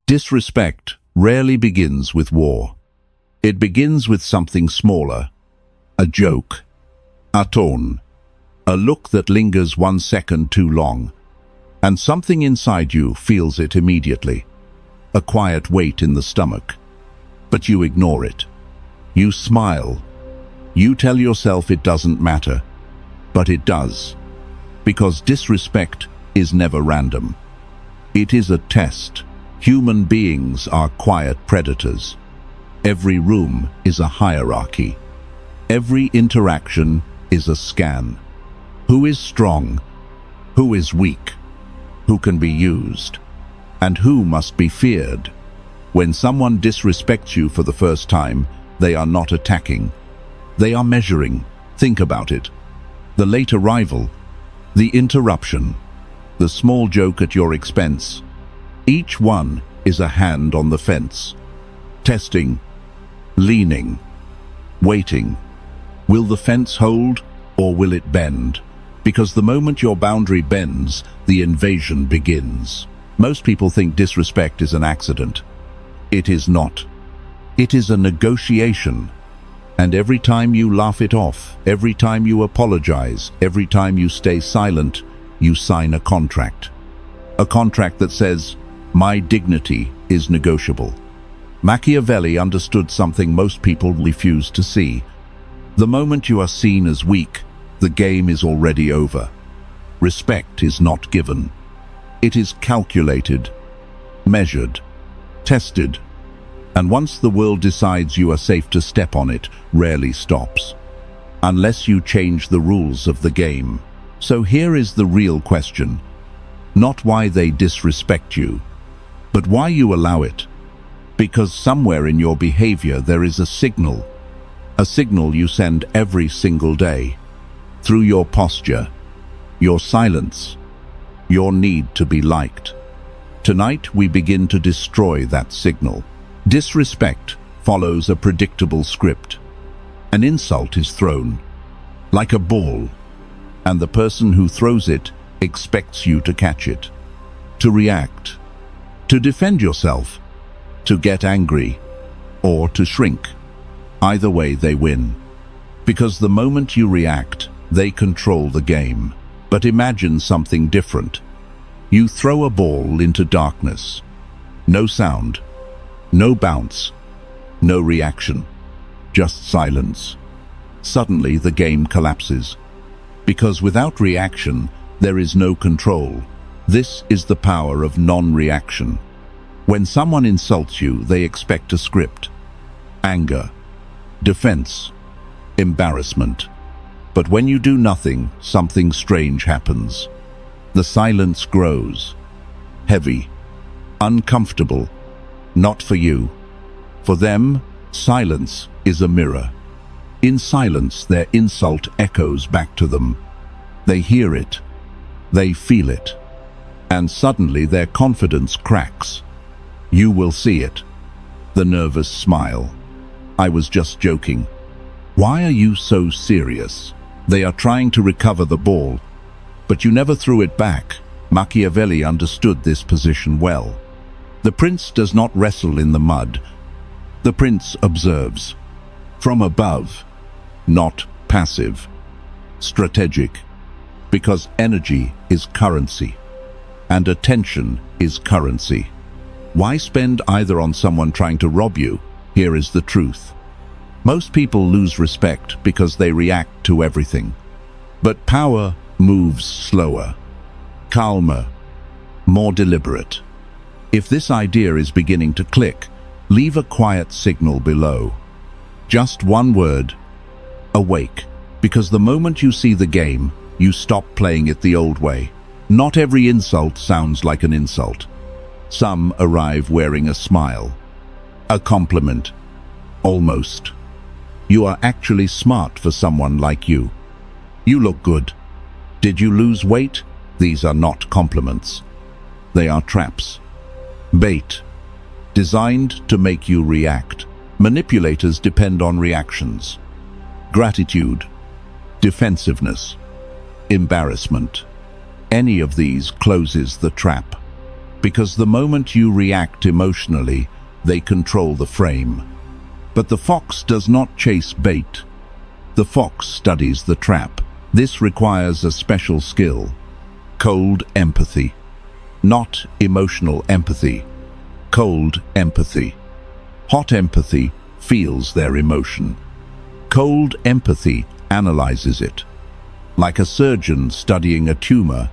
Disrespect rarely begins with war. It begins with something smaller, a joke, a tone, a look that lingers 1 second too long, and something inside you feels it immediately, a quiet weight in the stomach. But you ignore it. You smile. You tell yourself it doesn't matter, but it does, because disrespect is never random. It is a test. Human beings are quiet predators. Every room is a hierarchy. Every interaction is a scan. Who is strong? Who is weak? Who can be used? And who must be feared? When someone disrespects you for the first time, they are not attacking. They are measuring. Think about it. The late arrival, the interruption, the small joke at your expense. Each one is a hand on the fence. Testing, leaning, waiting. Will the fence hold or will it bend? Because the moment your boundary bends, the invasion begins. Most people think disrespect is an accident. It is not. It is a negotiation. And every time you laugh it off, every time you apologize, every time you stay silent, you sign a contract. A contract that says, my dignity is negotiable. Machiavelli understood something most people refuse to see. The moment you are seen as weak, the game is already over. Respect is not given. It is calculated, measured, tested. And once the world decides you are safe to step on it, rarely stops. Unless you change the rules of the game. So here is the real question. Not why they disrespect you, but why you allow it. Because somewhere in your behavior there is a signal you send every single day. Through your posture, your silence, your need to be liked. Tonight we begin to destroy that signal. Disrespect follows a predictable script. An insult is thrown, like a ball, and the person who throws it expects you to catch it, to react, to defend yourself, to get angry, or to shrink. Either way they win. Because the moment you react, they control the game. But imagine something different. You throw a ball into darkness. No sound, no bounce, no reaction, just silence. Suddenly the game collapses. Because without reaction, there is no control. This is the power of non-reaction. When someone insults you, they expect a script. Anger, defense, embarrassment. But when you do nothing, something strange happens. The silence grows. Heavy, uncomfortable. Not for you. For them, silence is a mirror. In silence, their insult echoes back to them. They hear it. They feel it. And suddenly their confidence cracks. You will see it. The nervous smile. I was just joking. Why are you so serious? They are trying to recover the ball, but you never threw it back. Machiavelli understood this position well. The prince does not wrestle in the mud. The prince observes. From above, not passive. Strategic. Because energy is currency, and attention is currency. Why spend either on someone trying to rob you? Here is the truth. Most people lose respect because they react to everything. But power moves slower, calmer, more deliberate. If this idea is beginning to click, leave a quiet signal below. Just one word, awake. Because the moment you see the game, you stop playing it the old way. Not every insult sounds like an insult. Some arrive wearing a smile, a compliment, almost. You are actually smart for someone like you. You look good. Did you lose weight? These are not compliments. They are traps. Bait. Designed to make you react. Manipulators depend on reactions. Gratitude. Defensiveness. Embarrassment. Any of these closes the trap. because the moment you react emotionally, they control the frame. But the fox does not chase bait. The fox studies the trap. This requires a special skill: cold empathy. Not emotional empathy, cold empathy. Hot empathy feels their emotion. Cold empathy analyzes it. Like a surgeon studying a tumor,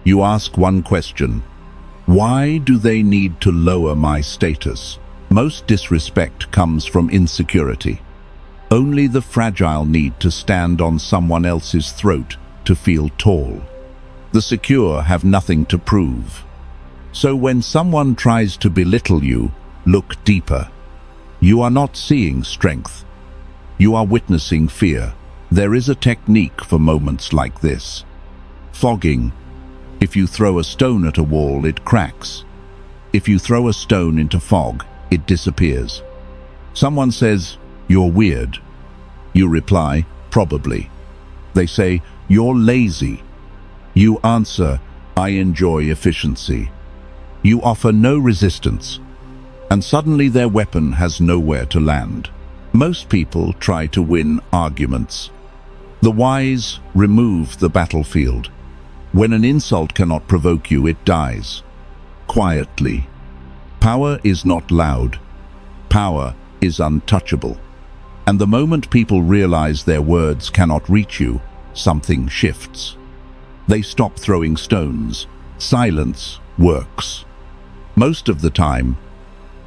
you ask one question: why do they need to lower my status? Most disrespect comes from insecurity. Only the fragile need to stand on someone else's throat to feel tall. The secure have nothing to prove. So when someone tries to belittle you, look deeper. You are not seeing strength. You are witnessing fear. There is a technique for moments like this. Fogging. If you throw a stone at a wall, it cracks. If you throw a stone into fog, it disappears. Someone says, "You're weird." You reply, "Probably." They say, "You're lazy." You answer, "I enjoy efficiency." You offer no resistance, and suddenly their weapon has nowhere to land. Most people try to win arguments. The wise remove the battlefield. When an insult cannot provoke you, it dies. Quietly. Power is not loud. Power is untouchable. And the moment people realize their words cannot reach you, something shifts. They stop throwing stones. Silence works. Most of the time,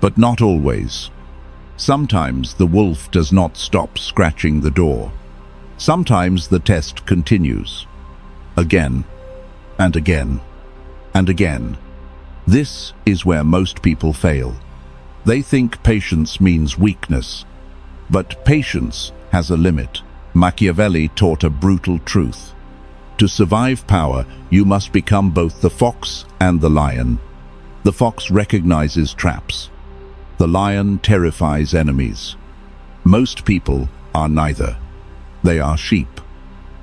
but not always. Sometimes the wolf does not stop scratching the door. Sometimes the test continues. Again, and again, and again. This is where most people fail. They think patience means weakness, but patience has a limit. Machiavelli taught a brutal truth. To survive power, you must become both the fox and the lion. The fox recognizes traps. The lion terrifies enemies. Most people are neither. They are sheep.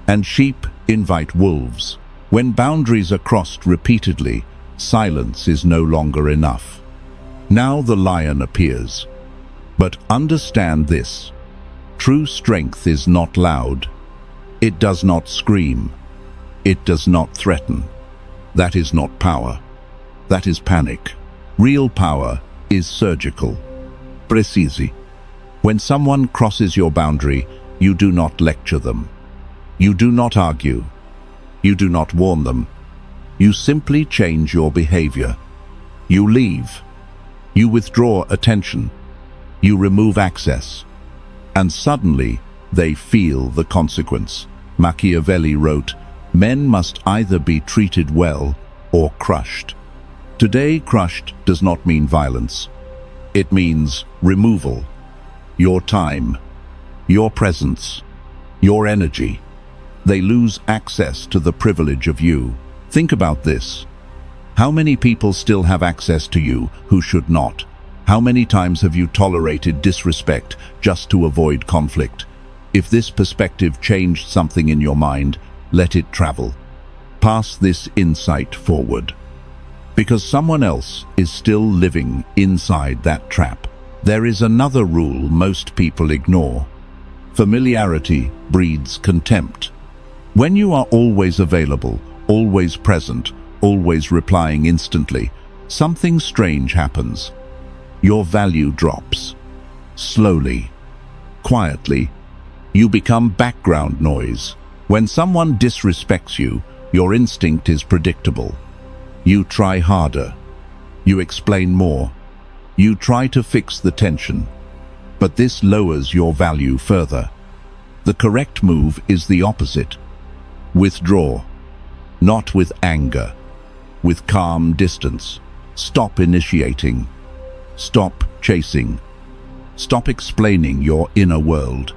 And sheep invite wolves. When boundaries are crossed repeatedly, silence is no longer enough. Now the lion appears. But understand this: true strength is not loud. It does not scream. It does not threaten. That is not power. That is panic. Real power is surgical. Precisi. When someone crosses your boundary, you do not lecture them. You do not argue. You do not warn them. You simply change your behavior. You leave. You withdraw attention. You remove access. And suddenly, they feel the consequence. Machiavelli wrote, "Men must either be treated well or crushed." Today, crushed does not mean violence. It means removal. Your time, your presence, your energy. They lose access to the privilege of you. Think about this. How many people still have access to you who should not? How many times have you tolerated disrespect just to avoid conflict? If this perspective changed something in your mind, let it travel. Pass this insight forward. Because someone else is still living inside that trap. There is another rule most people ignore. Familiarity breeds contempt. When you are always available, always present, always replying instantly, something strange happens. Your value drops. Slowly, quietly, you become background noise. When someone disrespects you, your instinct is predictable. You try harder. You explain more. You try to fix the tension. But this lowers your value further. The correct move is the opposite. Withdraw. Not with anger. With calm distance. Stop initiating. Stop chasing. Stop explaining your inner world.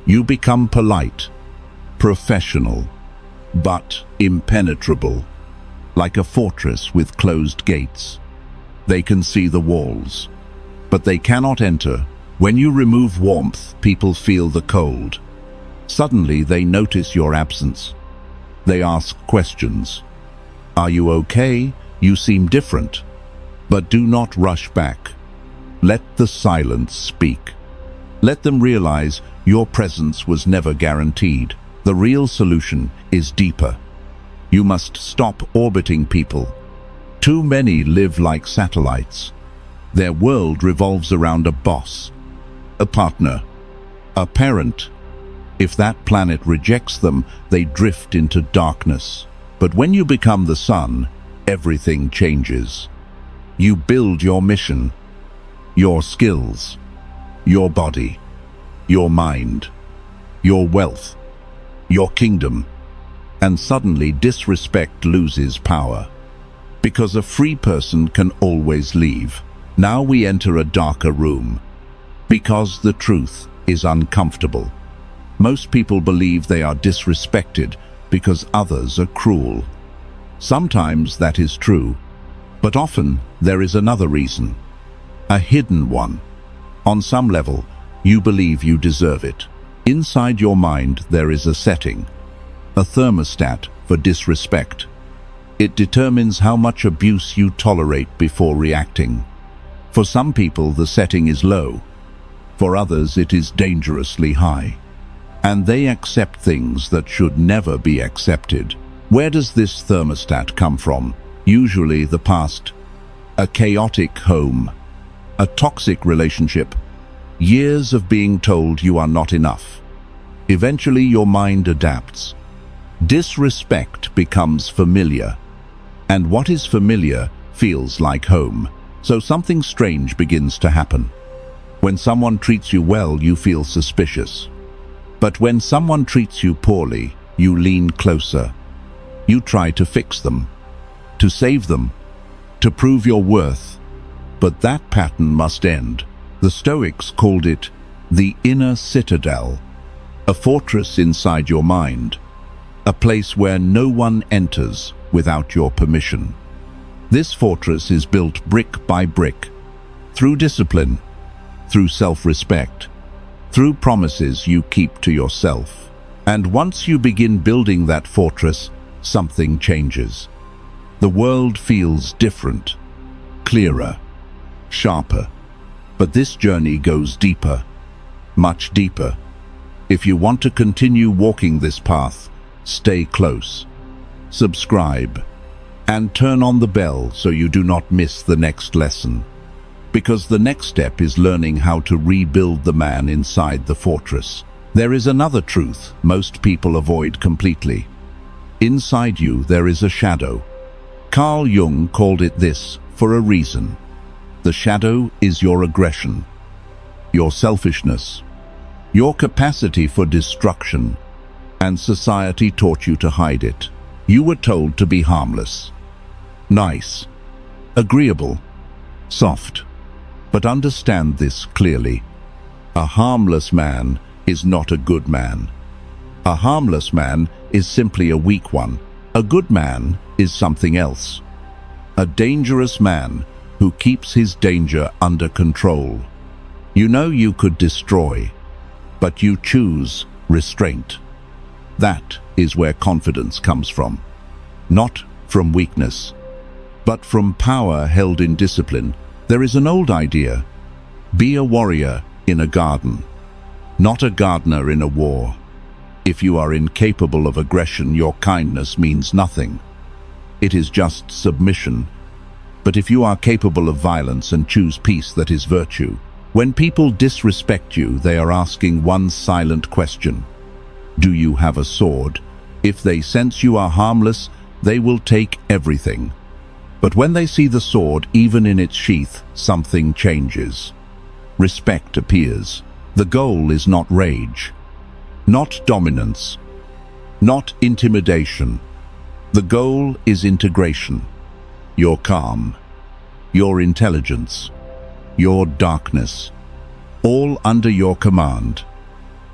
You become polite, professional, but impenetrable. Like a fortress with closed gates. They can see the walls, but they cannot enter. When you remove warmth, people feel the cold. Suddenly they notice your absence. They ask questions. Are you okay? You seem different. But do not rush back. Let the silence speak. Let them realize your presence was never guaranteed. The real solution is deeper. You must stop orbiting people. Too many live like satellites. Their world revolves around a boss, a partner, a parent. If that planet rejects them, they drift into darkness. But when you become the sun, everything changes. You build your mission, your skills, your body, your mind, your wealth, your kingdom, and suddenly disrespect loses power. Because a free person can always leave. Now we enter a darker room. Because the truth is uncomfortable. Most people believe they are disrespected because others are cruel. Sometimes that is true, but often there is another reason. A hidden one. On some level, you believe you deserve it. Inside your mind there is a setting, a thermostat for disrespect. It determines how much abuse you tolerate before reacting. For some people the setting is low. For others it is dangerously high. And they accept things that should never be accepted. Where does this thermostat come from? Usually the past. A chaotic home. A toxic relationship. Years of being told you are not enough. Eventually your mind adapts. Disrespect becomes familiar. And what is familiar feels like home. So something strange begins to happen. When someone treats you well, you feel suspicious. But when someone treats you poorly, you lean closer. You try to fix them, to save them, to prove your worth. But that pattern must end. The Stoics called it the inner citadel, a fortress inside your mind, a place where no one enters without your permission. This fortress is built brick by brick, through discipline, through self-respect, through promises you keep to yourself. And once you begin building that fortress, something changes. The world feels different, clearer, sharper. But this journey goes deeper, much deeper. If you want to continue walking this path, stay close, subscribe, and turn on the bell so you do not miss the next lesson. Because the next step is learning how to rebuild the man inside the fortress. There is another truth most people avoid completely. Inside you there is a shadow. Carl Jung called it this for a reason. The shadow is your aggression, your selfishness, your capacity for destruction, and society taught you to hide it. You were told to be harmless, nice, agreeable, soft. But understand this clearly. A harmless man is not a good man. A harmless man is simply a weak one. A good man is something else. A dangerous man who keeps his danger under control. You know you could destroy, but you choose restraint. That is where confidence comes from. Not from weakness, but from power held in discipline. There is an old idea. Be a warrior in a garden, not a gardener in a war. If you are incapable of aggression, your kindness means nothing. It is just submission. But if you are capable of violence and choose peace, that is virtue. When people disrespect you, they are asking one silent question. Do you have a sword? If they sense you are harmless, they will take everything. But when they see the sword, even in its sheath, something changes. Respect appears. The goal is not rage, not dominance, not intimidation. The goal is integration. Your calm, your intelligence, your darkness, all under your command.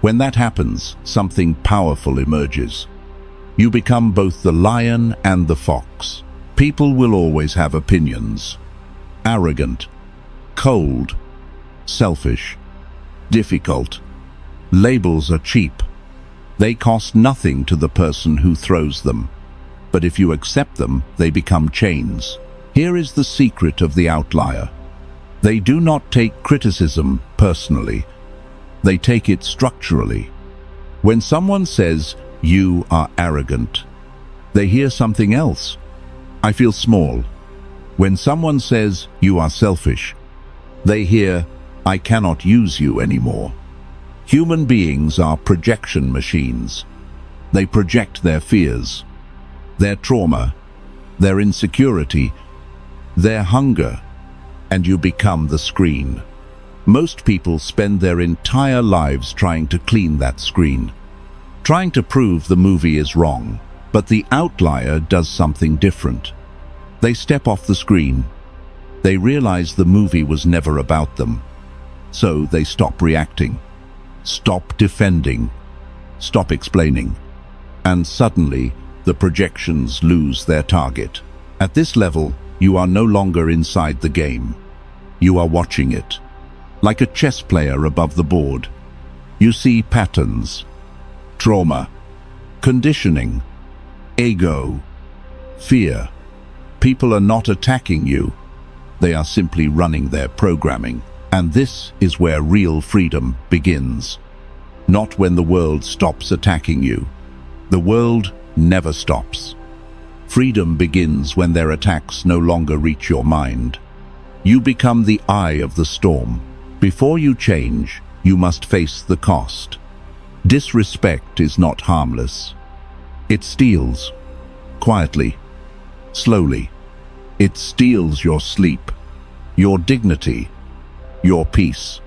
When that happens, something powerful emerges. You become both the lion and the fox. People will always have opinions. Arrogant, cold, selfish, difficult. Labels are cheap. They cost nothing to the person who throws them. But if you accept them, they become chains. Here is the secret of the outlier. They do not take criticism personally. They take it structurally. When someone says, "You are arrogant," they hear something else. "I feel small." When someone says, "You are selfish," they hear, "I cannot use you anymore." Human beings are projection machines. They project their fears, their trauma, their insecurity, their hunger, and you become the screen. Most people spend their entire lives trying to clean that screen, trying to prove the movie is wrong. But the outlier does something different. They step off the screen. They realize the movie was never about them. So they stop reacting, stop defending, stop explaining. And suddenly, the projections lose their target. At this level, you are no longer inside the game. You are watching it. Like a chess player above the board. You see patterns, trauma, conditioning, ego, fear. People are not attacking you. They are simply running their programming. And this is where real freedom begins. Not when the world stops attacking you. The world never stops. Freedom begins when their attacks no longer reach your mind. You become the eye of the storm. Before you change, you must face the cost. Disrespect is not harmless. It steals, quietly, slowly. It steals your sleep, your dignity, your peace.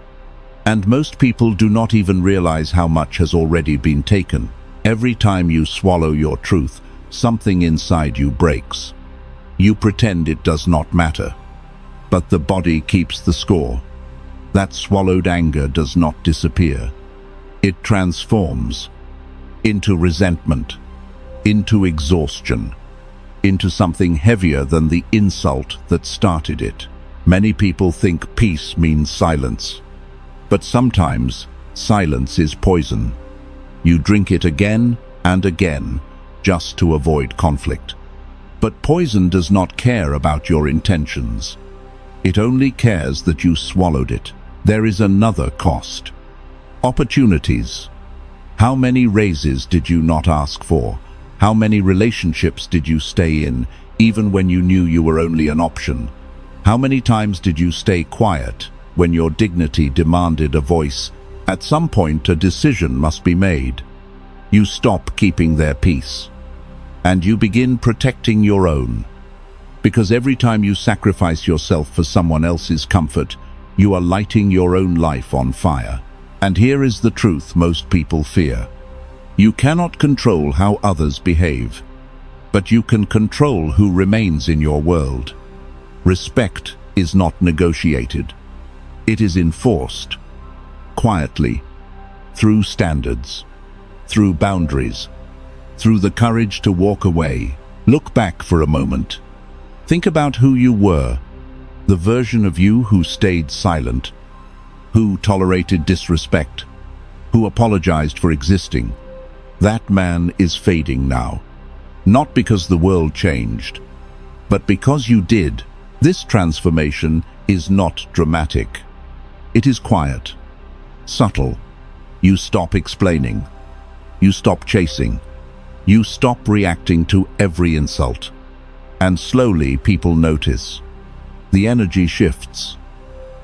And most people do not even realize how much has already been taken. Every time you swallow your truth, something inside you breaks. You pretend it does not matter, but the body keeps the score. That swallowed anger does not disappear. It transforms into resentment, into exhaustion, into something heavier than the insult that started it. Many people think peace means silence, but sometimes silence is poison. You drink it again and again just to avoid conflict. But poison does not care about your intentions. It only cares that you swallowed it. There is another cost. Opportunities. How many raises did you not ask for? How many relationships did you stay in, even when you knew you were only an option? How many times did you stay quiet when your dignity demanded a voice? At some point, a decision must be made. You stop keeping their peace, and you begin protecting your own. Because every time you sacrifice yourself for someone else's comfort, you are lighting your own life on fire. And here is the truth most people fear. You cannot control how others behave, but you can control who remains in your world. Respect is not negotiated. It is enforced, quietly, through standards, through boundaries, through the courage to walk away. Look back for a moment. Think about who you were, the version of you who stayed silent, who tolerated disrespect, who apologized for existing. That man is fading now. Not because the world changed, but because you did. This transformation is not dramatic. It is quiet, subtle. You stop explaining. You stop chasing. You stop reacting to every insult. And slowly people notice. The energy shifts.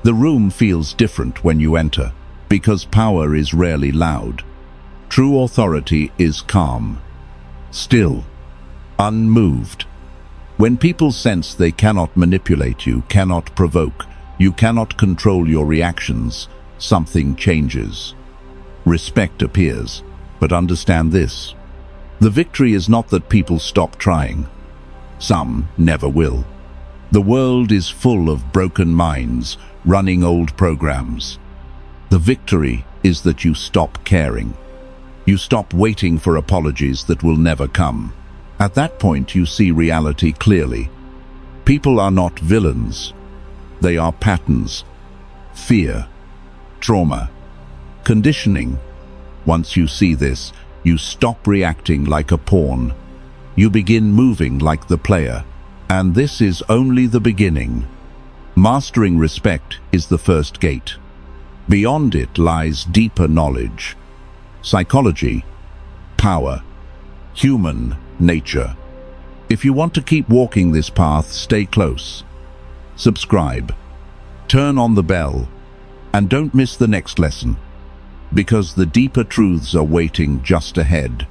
The room feels different when you enter, because power is rarely loud. True authority is calm, still, unmoved. When people sense they cannot manipulate you, cannot provoke, you cannot control your reactions, something changes. Respect appears, but understand this. The victory is not that people stop trying. Some never will. The world is full of broken minds, running old programs. The victory is that you stop caring. You stop waiting for apologies that will never come. At that point, you see reality clearly. People are not villains. They are patterns, fear, trauma, conditioning. Once you see this, you stop reacting like a pawn. You begin moving like the player. And this is only the beginning. Mastering respect is the first gate. Beyond it lies deeper knowledge, psychology, power, human nature. If you want to keep walking this path, stay close. Subscribe, turn on the bell, and don't miss the next lesson, because the deeper truths are waiting just ahead.